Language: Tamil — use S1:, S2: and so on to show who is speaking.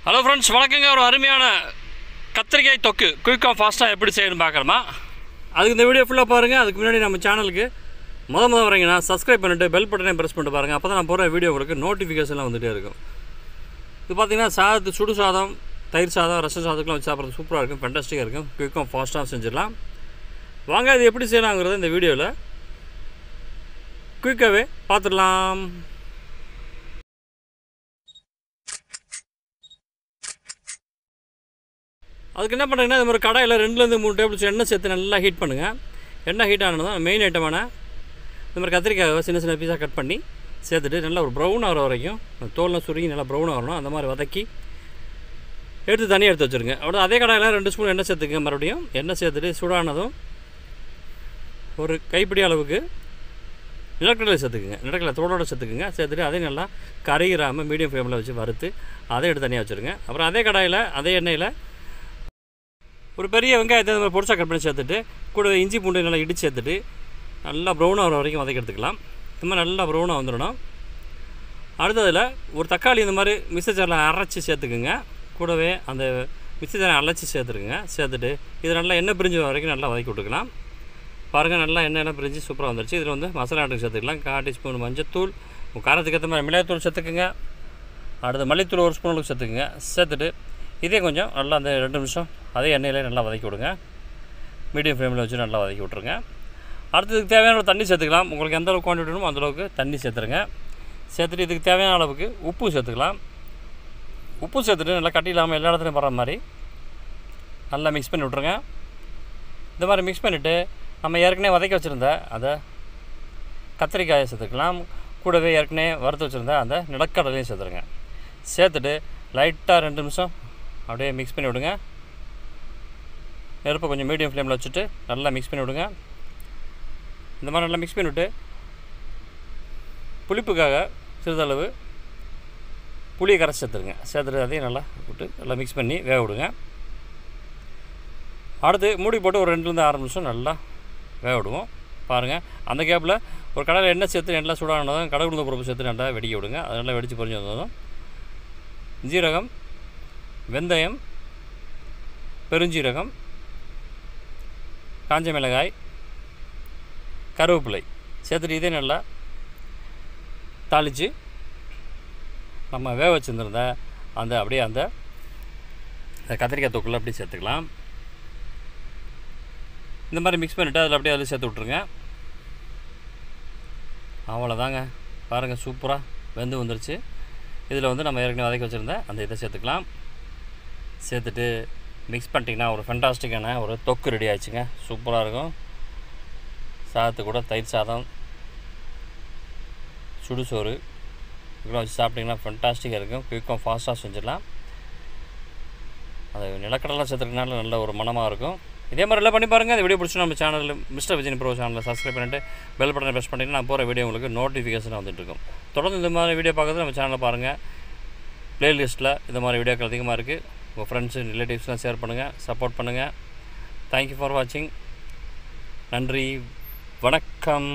S1: ஹலோ ஃப்ரெண்ட்ஸ், வணக்கங்க. ஒரு அருமையான கத்திரிக்காய் தொக்கு குயிக்காக ஃபாஸ்ட்டாக எப்படி செய்யணும்னு பார்க்கலாமா? அதுக்கு இந்த வீடியோ ஃபுல்லாக பாருங்கள். அதுக்கு முன்னாடி நம்ம சேனலுக்கு முத வரீங்கன்னா சப்ஸ்கிரைப் பண்ணிவிட்டு பெல் பட்டனை ப்ரெஸ் பண்ணிட்டு பாருங்கள். அப்போ தான் நான் போகிற வீடியோ உங்களுக்கு நோட்டிஃபிகேஷன்லாம் வந்துகிட்டே இருக்கும். இது பார்த்திங்கன்னா சாதத்து சுடு சாதம், தயிர் சாதம், ரசம் சாதத்துக்குலாம் வச்சு சாப்பிட்றது சூப்பராக இருக்கும், ஃபென்டாஸ்டிக்காக இருக்கும். குயிக்காக ஃபாஸ்ட்டாக செஞ்சிடலாம். வாங்க, இது எப்படி செய்யலாங்கிறத இந்த வீடியோவில் குயிக்காகவே பார்த்துடலாம். அதுக்கு என்ன பண்ணுறீங்கன்னா, இது மாதிரி கடாயில் 2-3 டேபிள் ஸ்பூன் எண்ணெய் சேர்த்து நல்லா ஹீட் பண்ணுங்கள். எண்ணெய் ஹீட் ஆனதும் மெயின் ஐட்டமான இந்த மாதிரி கத்திரிக்காய் சின்ன சின்ன பீஸாக கட் பண்ணி சேர்த்துட்டு நல்லா ஒரு ப்ரௌன் ஆகிற வரைக்கும் தோல்லாம் சுருங்கி நல்லா ப்ரௌன் ஆகணும். அந்த மாதிரி வதக்கி எடுத்து தனியாக எடுத்து வச்சுருங்க. அப்படியே அதே கடாயில் 2 ஸ்பூன் எண்ணெய் சேர்த்துங்க. மறுபடியும் எண்ணெய் சேர்த்துட்டு சூடானதும் ஒரு கைப்பிடி அளவுக்கு நிலக்கடலை சேர்த்துக்குங்க. நிலக்கடலை தோலோடு சேர்த்துக்குங்க. சேர்த்துட்டு அதையும் நல்லா கரையிறாமல் மீடியம் ஃப்ளேமில் வச்சு வறுத்து அதை எடுத்து தனியாக வச்சுருங்க. அப்புறம் அதே கடாயில் அதே எண்ணெயில் ஒரு பெரிய வெங்காயத்தை இந்த மாதிரி பொடிச்சா கட் பண்ணி சேர்த்துட்டு கூட இஞ்சி பூண்டு நல்லா இடித்து சேர்த்துட்டு நல்லா ப்ரௌன் ஆகிற வரைக்கும் வதக்கி எடுத்துக்கலாம். இந்த மாதிரி நல்லா ப்ரௌனாக வந்துடணும். அடுத்ததில் ஒரு தக்காளி இந்த மாதிரி மிக்ஸி ஜாரில் அரைச்சி சேர்த்துக்குங்க. கூடவே அந்த மிக்ஸி ஜாரை அரைச்சி சேர்த்துருங்க. சேர்த்துட்டு இது நல்லா எண்ணெய் பிரிஞ்சு வரைக்கும் நல்லா வதக்கி விட்டுக்கலாம். பாருங்கள், நல்லா எண்ணெய் பிரிஞ்சு சூப்பராக வந்துடுச்சு. இதில் வந்து மசாலா ஆட்டுக்கு சேர்த்துக்கலாம். 1/4 டீஸ்பூன் மஞ்சத்தூள், காரத்துக்கு ஏற்ற மாதிரி மிளகாத்தூள் சேர்த்துக்குங்க. அடுத்து மல்லித்தூள் 1 ஸ்பூன் அளவுக்கு சேர்த்துக்குங்க. சேர்த்துட்டு இதே கொஞ்சம் நல்லா அந்த 2 நிமிஷம் அதே எண்ணெயிலே நல்லா வதக்கி விடுங்க. மீடியம் ஃப்ளேமில் வச்சு நல்லா வதக்கி விட்ருங்க. அடுத்ததுக்கு தேவையான தண்ணி சேர்த்துக்கலாம். உங்களுக்கு எந்த அளவுக்கு குவான்டிட்டி வேணுமோ அந்தளவுக்கு தண்ணி சேர்த்துருங்க. சேர்த்துட்டு இதுக்கு தேவையான அளவுக்கு உப்பு சேர்த்துக்கலாம். உப்பு சேர்த்துட்டு நல்லா கட்டி இல்லாமல் எல்லா இடத்துலையும் வர மாதிரி நல்லா மிக்ஸ் பண்ணி விட்ருங்க. இந்த மாதிரி மிக்ஸ் பண்ணிவிட்டு நம்ம ஏற்கனவே வதக்கி வச்சுருந்த அதை கத்திரிக்காயை சேர்த்துக்கலாம். கூடவே ஏற்கனவே வறுத்து வச்சுருந்த அந்த நிலக்கடலையும் சேர்த்துருங்க. சேர்த்துட்டு லைட்டாக 2 நிமிஷம் அப்படியே மிக்ஸ் பண்ணி விடுங்க. நெருப்பை கொஞ்சம் மீடியம் ஃப்ளேமில் வச்சுட்டு நல்லா மிக்ஸ் பண்ணி விடுங்க. இந்த மாதிரி நல்லா மிக்ஸ் பண்ணிவிட்டு புளிப்புக்காக சிறிதளவு புளியை கரைச்சி சேர்த்துருங்க. சேர்த்துட்டு அதையும் நல்லா விட்டு நல்லா மிக்ஸ் பண்ணி வேக விடுங்க. அடுத்து மூடி போட்டு ஒரு 2-6 நிமிஷம் நல்லா வேக விடுவோம். பாருங்கள், அந்த கேப்பில் ஒரு கடாயில் எண்ணெய் சேர்த்து நல்லா சூடானதும் கடை உளுந்த பருப்பு சேர்த்து நல்லா வெடிக்க விடுங்க. அது நல்லா வெடித்து பொரிஞ்சு வந்ததும் ஜீரகம், வெந்தயம், பெருஞ்சீரகம், காஞ்ச மிளகாய், கருவேப்பிலை சேர்த்துட்டு இதே நல்லா தாளித்து நம்ம வேக வச்சுருந்த அந்த அப்படியே அந்த கத்திரிக்காய் தொக்குள்ள அப்படியே சேர்த்துக்கலாம். இந்த மாதிரி மிக்ஸ் பண்ணிவிட்டு அதில் அப்படியே அதில் சேர்த்து விட்ருங்க. அவ்வளோதாங்க. பாருங்கள், சூப்பராக வெந்து வந்துருச்சு. இதில் வந்து நம்ம ஏற்கனவே வதக்கி வச்சுருந்த அந்த இதை சேர்த்துக்கலாம். சேர்த்துட்டு மிக்ஸ் பண்ணிட்டிங்கன்னா ஒரு ஃபென்டாஸ்டிக்கான ஒரு தொக்கு ரெடி ஆகிடுச்சுங்க. சூப்பராக இருக்கும். சாதத்து கூட தயிர் சாதம், சுடுசோறு இதெல்லாம் வச்சு சாப்பிட்டிங்கன்னா ஃபென்டாஸ்டிக்காக இருக்கும். குயிக்காக ஃபாஸ்ட்டாக செஞ்சிடலாம். அது நிலக்கடலாம் சேர்த்துறதுனால நல்ல ஒரு மனமாக இருக்கும். இதே மாதிரி எல்லாம் பண்ணி பாருங்கள். இந்த வீடியோ பிடிச்சி நம்ம சேனலில் மிஸ்டர் விஜய் ப்ரோ சேனலில் சப்ஸ்கிரைப் பண்ணிவிட்டு பெல் பட்டனை ப்ரெஸ் பண்ணிங்கன்னா நான் போகிற வீடியோ உங்களுக்கு நோட்டிஃபிகேஷனாக வந்துட்டுருக்கும். தொடர்ந்து இந்த மாதிரி வீடியோ பார்க்குறது நம்ம சேனலில் பாருங்கள். ப்ளேலிஸ்ட்டில் இந்த மாதிரி வீடியோக்கள் அதிகமாக இருக்குது. உங்கள் ஃப்ரெண்ட்ஸு ரிலேட்டிவ்ஸ்லாம் ஷேர் பண்ணுங்கள், சப்போர்ட் பண்ணுங்கள். தேங்க்யூ ஃபார் வாட்சிங். நன்றி, வணக்கம்.